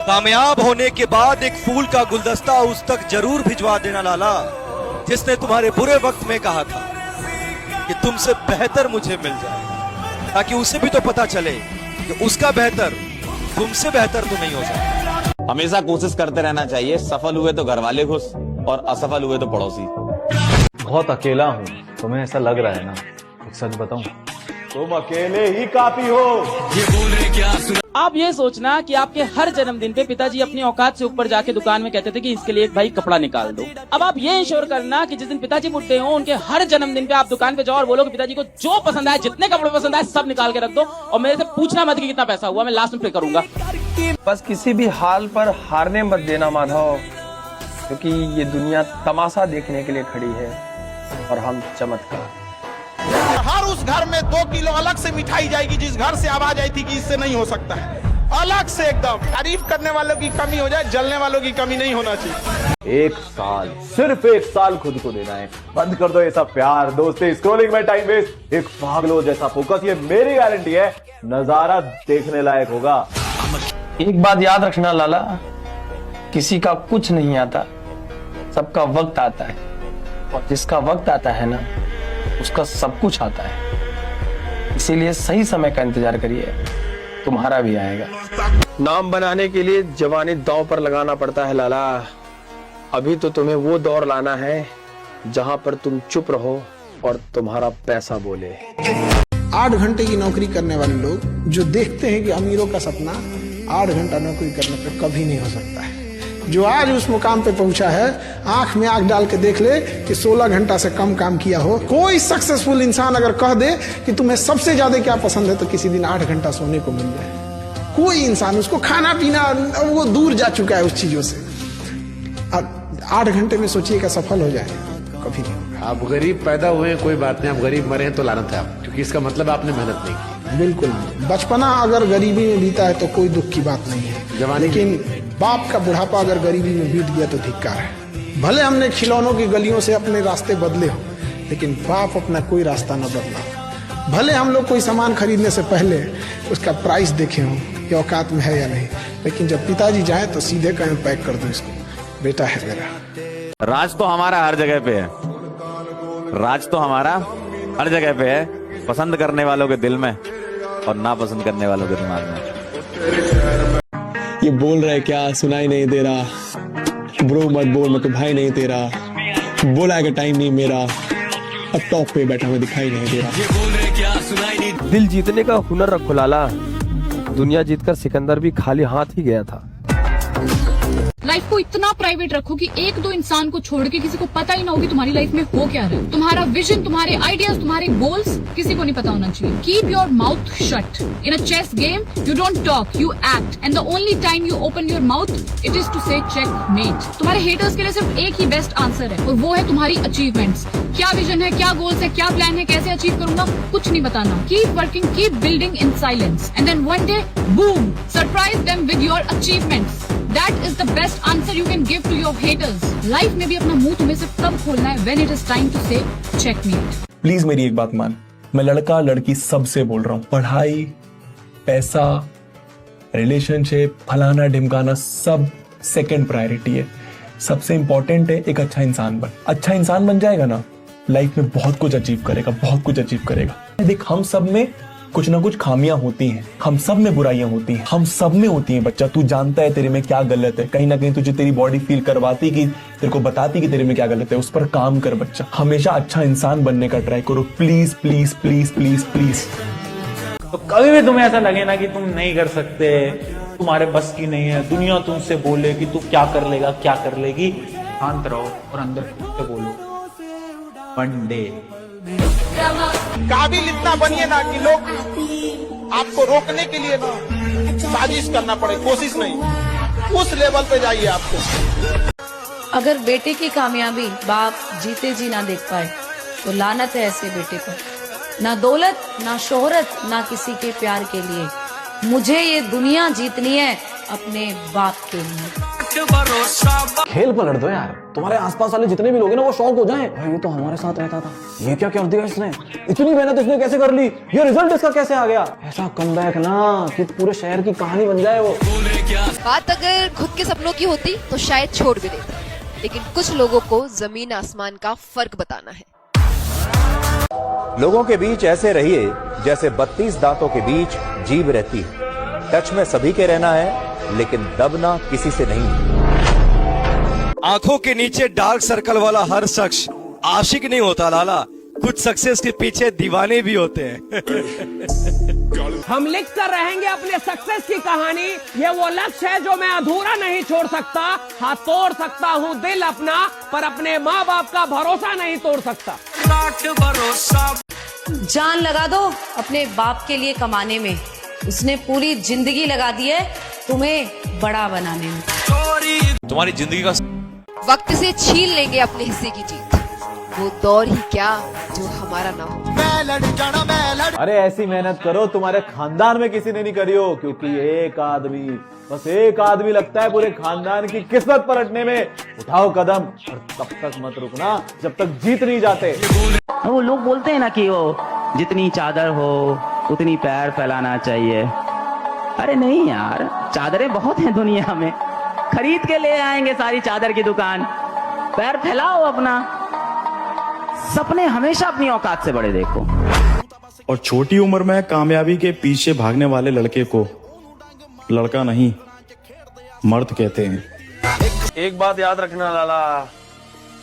कामयाब होने के बाद एक फूल का गुलदस्ता उस तक जरूर भिजवा देना लाला, जिसने तुम्हारे बुरे वक्त में कहा था कि तुमसे बेहतर मुझे मिल जाएगा, ताकि उसे भी तो पता चले कि उसका बेहतर तुमसे बेहतर तो नहीं हो सकता। हमेशा कोशिश करते रहना चाहिए, सफल हुए तो घर वाले खुश और असफल हुए तो पड़ोसी। बहुत अकेला हूँ, तुम्हें ऐसा लग रहा है ना? एक सच बताऊं, तुम अकेले ही काफी हो। ये बोल रहे क्या सुना? आप ये सोचना कि आपके हर जन्मदिन पे पिताजी अपनी औकात से ऊपर जाके दुकान में कहते थे कि इसके लिए एक भाई कपड़ा निकाल दो। अब आप ये इंश्योर करना कि जिस दिन पिताजी बुढ़े हो उनके हर जन्मदिन पे आप दुकान पे जाओ और बोलो कि पिताजी को जो पसंद आए, जितने कपड़े पसंद आए सब निकाल के रख दो और मेरे से पूछना मत कि कितना पैसा हुआ, मैं लास्ट में पे करूंगा। बस किसी भी हाल पर हारने मत देना माधव, क्योंकि ये दुनिया तमाशा देखने के लिए खड़ी है और हम चमत्कार। हर उस घर में 2 किलो अलग से मिठाई जाएगी जिस घर से आवाज आई थी कि इससे नहीं हो सकता है। अलग से एकदम तारीफ करने वालों की कमी हो जाए, जलने वालों की कमी नहीं होना चाहिए। 1 साल, सिर्फ 1 साल खुद को देना है। बंद कर दो ये सब प्यार दोस्ती, स्क्रॉलिंग में टाइम वेस्ट, एक पागलों जैसा फोकस। ये मेरी गारंटी है, नजारा देखने लायक होगा। एक बात याद रखना लाला, किसी का कुछ नहीं आता, सबका वक्त आता है, और जिसका वक्त आता है ना उसका सब कुछ आता है। इसीलिए सही समय का इंतजार करिए, तुम्हारा भी आएगा। नाम बनाने के लिए जवानी दांव पर लगाना पड़ता है लाला। अभी तो तुम्हें वो दौर लाना है जहां पर तुम चुप रहो और तुम्हारा पैसा बोले। 8 घंटे की नौकरी करने वाले लोग जो देखते हैं कि अमीरों का सपना 8 घंटा नौकरी करने पे कभी नहीं हो सकता है। जो आज उस मुकाम पे पहुंचा है, आंख में आंख डाल के देख ले कि 16 घंटा से कम काम किया हो। कोई सक्सेसफुल इंसान अगर कह दे कि तुम्हें सबसे ज्यादा क्या पसंद है, तो किसी दिन 8 घंटा सोने को मिल जाए। कोई इंसान, उसको खाना पीना वो दूर जा चुका है उस चीजों से। और 8 घंटे में सोचिए क्या सफल हो जाए, कभी नहीं होगा। आप गरीब पैदा हुए कोई बात नहीं, आप गरीब मरे हैं तो लानत है आप, क्योंकि इसका मतलब आपने मेहनत नहीं की। बिल्कुल, बचपना अगर गरीबी में बीता है तो कोई दुख की बात नहीं है, लेकिन बाप का बुढ़ापा अगर गरीबी में बीत गया तो धिक्कार है। भले हमने खिलौनों की गलियों से अपने रास्ते बदले हो, लेकिन बाप अपना कोई रास्ता न बदला। भले हम लोग कोई सामान खरीदने से पहले उसका प्राइस देखे हो कि औकात में है या नहीं, लेकिन जब पिताजी जाए तो सीधे कहें पैक कर दो इसको, बेटा है मेरा। राज तो हमारा हर जगह पे है, राज तो हमारा हर जगह पे है, पसंद करने वालों के दिल में और नापसंद करने वालों के दिमाग में। ये बोल रहा है क्या, सुनाई नहीं दे रहा, ब्रो मत बोल, मैं तो भाई नहीं तेरा, बोला का टाइम नहीं मेरा, अब टॉप पे बैठा हुआ दिखाई नहीं दे रहा। ये बोल रहे क्या सुनाई नहीं? दिल जीतने का हुनर रखो लाला, दुनिया जीतकर सिकंदर भी खाली हाथ ही गया था। लाइफ को इतना प्राइवेट रखो कि 1-2 इंसान को छोड़ के किसी को पता ही ना हो कि तुम्हारी लाइफ में हो क्या रहा है। तुम्हारा विजन, तुम्हारे आइडियाज, तुम्हारे गोल्स किसी को नहीं पता होना चाहिए। Keep your mouth shut. In a chess game you don't talk, you act, and the only time you open your mouth it is to say checkmate. तुम्हारे हेटर्स के लिए सिर्फ एक ही बेस्ट आंसर है और वो है तुम्हारी अचीवमेंट्स। क्या विजन है, क्या गोल्स है, क्या प्लान है, कैसे अचीव करूंगा, कुछ नहीं बताना। Keep working, keep building in silence, and then one day boom, surprise them with your achievements. That is the best answer you can give to your haters. Life में भी अपना मुंह तुम्हें सिर्फ तब खोलना है when it is time to say checkmate. Please मेरी एक बात मान, मैं लड़का लड़की सबसे बोल रहा हूँ, पढ़ाई, पैसा, रिलेशनशिप, फलाना ढिमकाना सब सेकंड प्रायोरिटी है। सबसे इंपॉर्टेंट है एक अच्छा इंसान बन। अच्छा इंसान बन जाएगा ना, लाइफ में बहुत कुछ अचीव करेगा, बहुत कुछ अचीव करेगा। देख, हम सब में कुछ ना कुछ खामियां होती हैं, हम सब में बुराइयां होती हैं, हम सब में होती हैं। बच्चा, तू जानता है तेरे में क्या गलत है, कहीं ना कहीं तुझे तेरी बॉडी फील करवाती कि तेरे को बताती कि तेरे में क्या गलत है, उस पर काम कर बच्चा। हमेशा अच्छा इंसान बनने का ट्राई करो, please please please please please. तो कभी भी तुम्हें ऐसा लगे ना कि तुम नहीं कर सकते, तुम्हारे बस की नहीं है, दुनिया तुमसे बोले कि तू क्या कर लेगा, क्या कर लेगी, शांत रहो और अंदर से बोलो वन डे। काबिल इतना बनिए ना कि लोग आपको रोकने के लिए ना साजिश करना पड़े, कोशिश नहीं, उस लेवल पे जाइए आपको। अगर बेटे की कामयाबी बाप जीते जी ना देख पाए तो लानत है ऐसे बेटे को। ना दौलत, ना शोहरत, ना किसी के प्यार के लिए, मुझे ये दुनिया जीतनी है अपने बाप के लिए। खेल पलट दो यार, तुम्हारे आसपास वाले जितने भी लोग हैं ना वो शौक हो जाएं। भाई ये तो हमारे साथ रहता था, ये क्या कर दिया इसने, इतनी मेहनत इसने कैसे कर ली, ये रिजल्ट इसका कैसे आ गया। ऐसा कमबैक ना कि पूरे शहर की कहानी बन जाए वो। बात अगर खुद के सपनों की होती तो शायद छोड़ भी देता, लेकिन कुछ लोगों को जमीन आसमान का फर्क बताना है। लोगों के बीच ऐसे रहिए जैसे 32 दांतों के बीच जीभ रहती है। टच में सभी के रहना है, लेकिन दबना किसी से नहीं। आंखों के नीचे डार्क सर्कल वाला हर शख्स आशिक नहीं होता लाला, कुछ सक्सेस के पीछे दीवाने भी होते हैं। हम लिख कर रहेंगे अपने सक्सेस की कहानी, ये वो लक्ष्य है जो मैं अधूरा नहीं छोड़ सकता। हाँ, तोड़ सकता हूँ दिल अपना, पर अपने माँ बाप का भरोसा नहीं तोड़ सकता। जान लगा दो अपने बाप के लिए कमाने में, उसने पूरी जिंदगी लगा दी है तुम्हें बड़ा बनाने में। तुम्हारी जिंदगी का वक्त से छीन लेंगे अपने हिस्से की जीत, वो दौर ही क्या जो हमारा ना हो। अरे ऐसी मेहनत करो तुम्हारे खानदान में किसी ने नहीं करी हो, क्योंकि एक आदमी, बस एक आदमी लगता है पूरे खानदान की किस्मत पलटने में। उठाओ कदम और तब तक मत रुकना जब तक जीत नहीं जाते। वो लोग बोलते हैं ना कि वो जितनी चादर हो उतनी पैर फैलाना चाहिए। अरे नहीं यार, चादरें बहुत हैं दुनिया में, खरीद के ले आएंगे सारी चादर की दुकान। पैर फैलाओ अपना, सपने हमेशा अपनी औकात से बड़े देखो। और छोटी उम्र में कामयाबी के पीछे भागने वाले लड़के को लड़का नहीं मर्द कहते हैं। एक बात याद रखना लाला,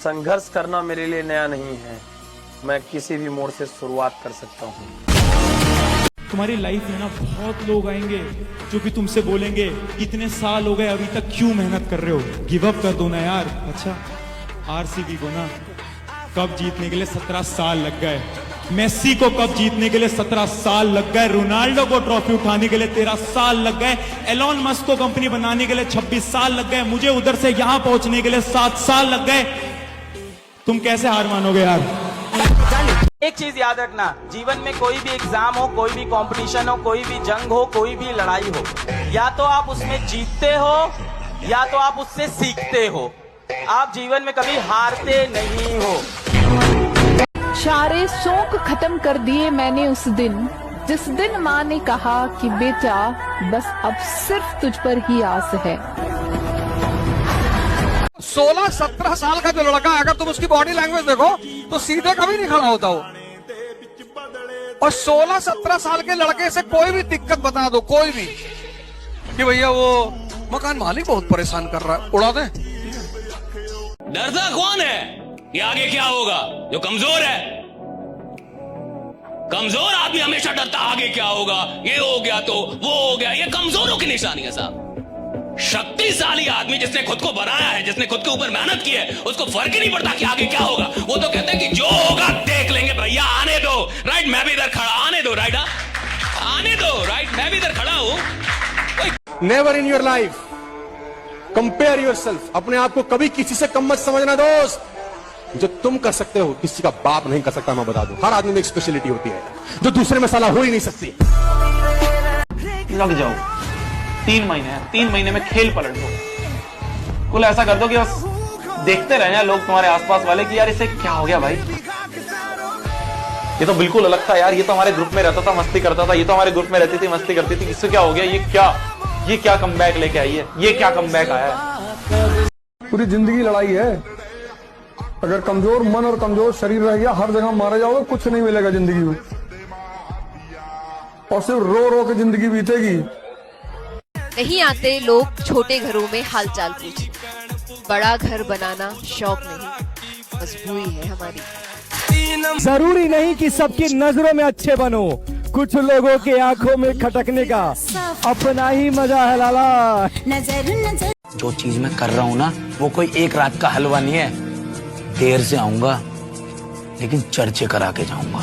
संघर्ष करना मेरे लिए नया नहीं है, मैं किसी भी मोड़ से शुरुआत कर सकता हूँ। तुम्हारी लाइफ में ना बहुत लोग आएंगे जो कि तुमसे बोलेंगे इतने साल हो गए अभी तक क्यों मेहनत कर रहे हो, गिव अप कर दो ना यार। अच्छा, आरसीबी को ना कप जीतने के लिए 17 साल लग गए, मेसी को कप जीतने के लिए 17 साल लग गए, रोनाल्डो को ट्रॉफी उठाने के लिए 13 साल लग गए, एलोन मस्क को कंपनी बनाने के लिए 26 साल लग गए, मुझे उधर से यहां पहुंचने के लिए 7 साल लग गए। तुम कैसे हार मानोगे यार। एक चीज याद रखना, जीवन में कोई भी एग्जाम हो, कोई भी कंपटीशन हो, कोई भी जंग हो, कोई भी लड़ाई हो, या तो आप उसमें जीतते हो या तो आप उससे सीखते हो। आप जीवन में कभी हारते नहीं हो। सारे शौक खत्म कर दिए मैंने उस दिन, जिस दिन माँ ने कहा कि बेटा बस अब सिर्फ तुझ पर ही आस है। 16-17 साल का जो लड़का है, अगर तुम उसकी बॉडी लैंग्वेज देखो तो सीधे कभी नहीं खड़ा होता वो। और 16-17 साल के लड़के से कोई भी दिक्कत बता दो, कोई भी, कि भैया वो मकान मालिक बहुत परेशान कर रहा है, उड़ा दे। डरता कौन है कि आगे क्या होगा? जो कमजोर है। कमजोर आदमी हमेशा डरता आगे क्या होगा, ये हो गया तो वो हो गया। ये कमजोरों की निशानी है साहब। शक्तिशाली आदमी जिसने खुद को बनाया है, जिसने खुद के ऊपर मेहनत की है, उसको फर्क ही नहीं पड़ता कि आगे क्या होगा। वो तो कहते हैं कि जो होगा देख लेंगे भैया, आने दो। राइट, मैं भी इधर खड़ा, आने दो। राइट, आने दो। राइट, मैं भी इधर खड़ा हूं। Never in your life compare yourself. अपने आप को कभी किसी से कम मत समझना दोस्त। जो तुम कर सकते हो किसी का बाप नहीं कर सकता। मैं बता दूं, हर आदमी में एक स्पेशलिटी होती है जो दूसरे में साला हो ही नहीं सकती। लग जाओ, 3 महीने हैं, 3 महीने में खेल पलट दो। कुल ऐसा कर दो कि बस देखते रहे लोग तुम्हारे आसपास वाले कि यार इसे क्या हो गया भाई, ये तो बिल्कुल अलग था यार, ये तो हमारे ग्रुप में रहता था, मस्ती करता था, ये तो हमारे ग्रुप में रहती थी, मस्ती करती थी, इससे क्या हो गया, ये क्या कमबैक लेके आई है, ये क्या कमबैक आया है। पूरी जिंदगी लड़ाई है। अगर कमजोर मन और कमजोर शरीर रह गया, हर जगह मारे जाओगे, कुछ नहीं मिलेगा जिंदगी में, और सिर्फ रो रो के जिंदगी बीतेगी। नहीं आते लोग छोटे घरों में हालचाल पूछने, बड़ा घर बनाना शौक नहीं, मजबूरी है हमारी। जरूरी नहीं कि सबकी नजरों में अच्छे बनो, कुछ लोगों के आंखों में खटकने का अपना ही मजा है लाला। जो चीज मैं कर रहा हूँ ना, वो कोई एक रात का हलवा नहीं है। देर से आऊंगा लेकिन चर्चे करा के जाऊंगा।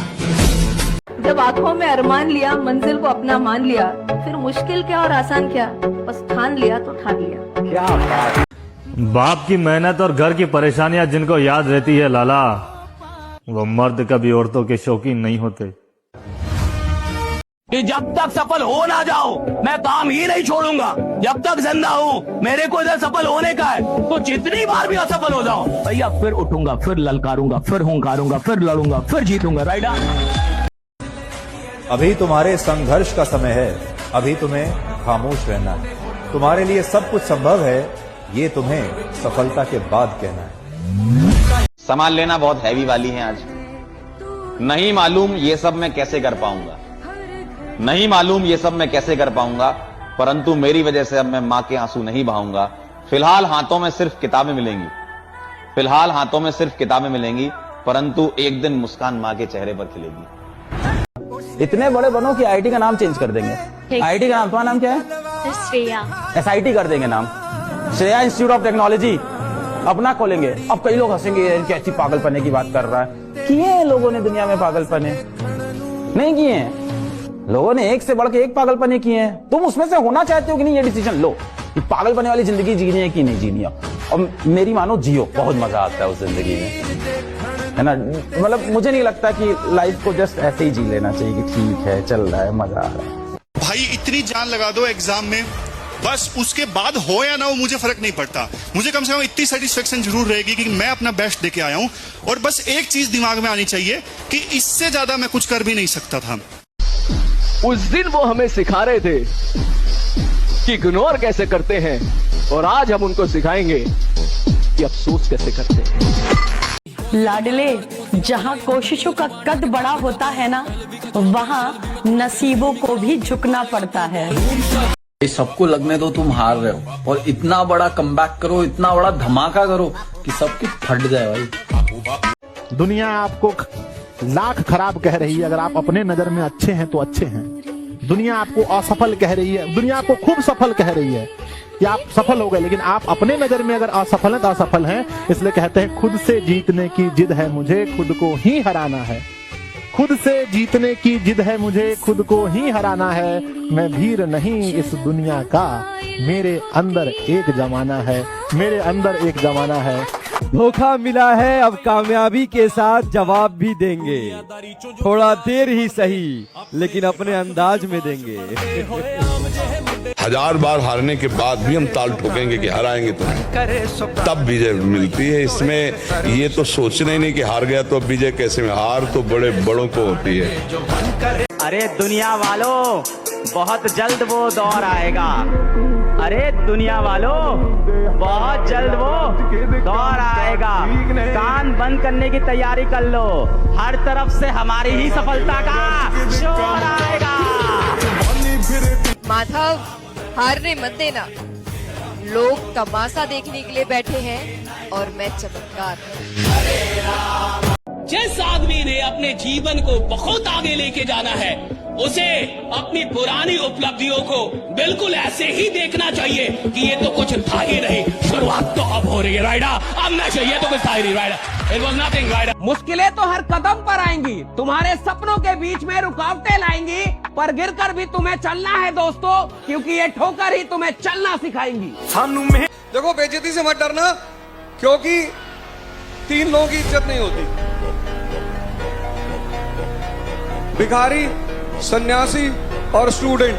जब आंखों में अरमान लिया, मंजिल को अपना मान लिया, फिर मुश्किल क्या और आसान क्या, बस ठान लिया तो ठान लिया। क्या बात। बाप की मेहनत और घर की परेशानियां जिनको याद रहती है लाला, वो मर्द कभी औरतों के शौकीन नहीं होते। कि जब तक सफल हो ना जाओ मैं काम ही नहीं छोड़ूंगा। जब तक जिंदा हूँ मेरे को इधर सफल होने का है, तो जितनी बार भी असफल हो जाओ भैया फिर उठूंगा, फिर ललकारूंगा, फिर हुंकारूंगा, फिर लड़ूंगा, फिर जीतूंगा। राइट। अभी तुम्हारे संघर्ष का समय है, अभी तुम्हें खामोश रहना है। तुम्हारे लिए सब कुछ संभव है, ये तुम्हें सफलता के बाद कहना है। सामान लेना बहुत हैवी वाली है आज। नहीं मालूम ये सब मैं कैसे कर पाऊंगा, नहीं मालूम ये सब मैं कैसे कर पाऊंगा, परंतु मेरी वजह से अब मैं मां के आंसू नहीं बहाऊंगा। फिलहाल हाथों में सिर्फ किताबें मिलेंगी, फिलहाल हाथों में सिर्फ किताबें मिलेंगी, परंतु एक दिन मुस्कान मां के चेहरे पर खिलेगी। इतने बड़े बनो कि आईटी का नाम चेंज कर देंगे। आईटी का नाम, तुम्हारा नाम क्या है? श्रेया। एसआईटी कर देंगे नाम, श्रेया इंस्टीट्यूट ऑफ टेक्नोलॉजी अपना खोलेंगे। अब कई लोग हंसेंगे, कैसी पागलपने की बात कर रहा है। किए हैं लोगों ने दुनिया में पागलपने? नहीं किए हैं। लोगों ने एक से बढ़ के एक पागलपने किए हैं। तुम उसमें से होना चाहते हो कि नहीं, ये डिसीजन लो कि पागलपने वाली जिंदगी जीनी है कि नहीं जीनी है। और मेरी मानो जियो, बहुत मजा आता है उस जिंदगी में, है ना। मतलब मुझे नहीं लगता कि लाइफ को जस्ट ऐसे ही जी लेना चाहिए कि ठीक है, चल रहा है, मजा आ रहा है। भाई इतनी जान लगा दो एग्जाम में, बस उसके बाद हो या ना हो मुझे फर्क नहीं पड़ता। मुझे कम से कम इतनी सेटिस्फेक्शन जरूर रहेगी कि मैं अपना बेस्ट देके आया हूं। और बस एक चीज दिमाग में आनी चाहिए कि इससे ज्यादा मैं कुछ कर भी नहीं सकता था। उस दिन वो हमें सिखा रहे थे कि इग्नोर कैसे करते हैं, और आज हम उनको सिखाएंगे कि अफसोस कैसे करते हैं। लाडले, जहाँ कोशिशों का कद बड़ा होता है ना, वहाँ नसीबों को भी झुकना पड़ता है। सबको लगने दो तुम हार रहे हो, और इतना बड़ा कमबैक करो, इतना बड़ा धमाका करो कि सबकी फट जाए भाई। दुनिया आपको लाख खराब कह रही है, अगर आप अपने नजर में अच्छे हैं तो अच्छे हैं। दुनिया आपको असफल कह रही है, दुनिया आपको खूब सफल कह रही है कि आप सफल हो गए, लेकिन आप अपने नजर में अगर असफल हैं तो असफल हैं। इसलिए कहते हैं खुद से जीतने की जिद है मुझे, खुद को ही हराना है। खुद से जीतने की जिद है मुझे, खुद को ही हराना है। मैं भीर नहीं इस दुनिया का, मेरे अंदर एक जमाना है, मेरे अंदर एक जमाना है। धोखा मिला है, अब कामयाबी के साथ जवाब भी देंगे। थोड़ा देर ही सही, लेकिन अपने अंदाज में देंगे। 1000 बार हारने के बाद भी हम ताल ठोकेंगे कि हराएंगे तुम्हें, तब विजय मिलती है। इसमें ये तो सोचना ही नहीं कि हार गया तो अब विजय कैसे में, हार तो बड़े बड़ों को होती है। अरे दुनिया वालों, बहुत जल्द वो दौर आएगा। अरे दुनिया वालों, बहुत जल्द वो दौर आएगा। कान बंद करने की तैयारी कर लो, हर तरफ से हमारी ही सफलता का शोर आएगा। माधव, हारने मत देना। लोग तमाशा देखने के लिए बैठे हैं और मैं चमत्कार। जिस आदमी ने अपने जीवन को बहुत आगे लेके जाना है, उसे अपनी पुरानी उपलब्धियों को बिल्कुल ऐसे ही देखना चाहिए कि ये तो कुछ था ही नहीं, शुरुआत तो अब हो रही है। राइडा, अब ना चाहिए तो कुछ था ही नहीं। राइडा, इट वाज नथिंग। राइडा, मुश्किलें तो हर कदम पर आएंगी, तुम्हारे सपनों के बीच में रुकावटें लाएंगी, पर गिरकर भी तुम्हें चलना है दोस्तों, क्योंकि ये ठोकर ही तुम्हें चलना सिखाएंगी। देखो, बेइज्जती से मत डरना, क्योंकि 3 लोगों की इज्जत नहीं होती। भिखारी, सन्यासी और स्टूडेंट।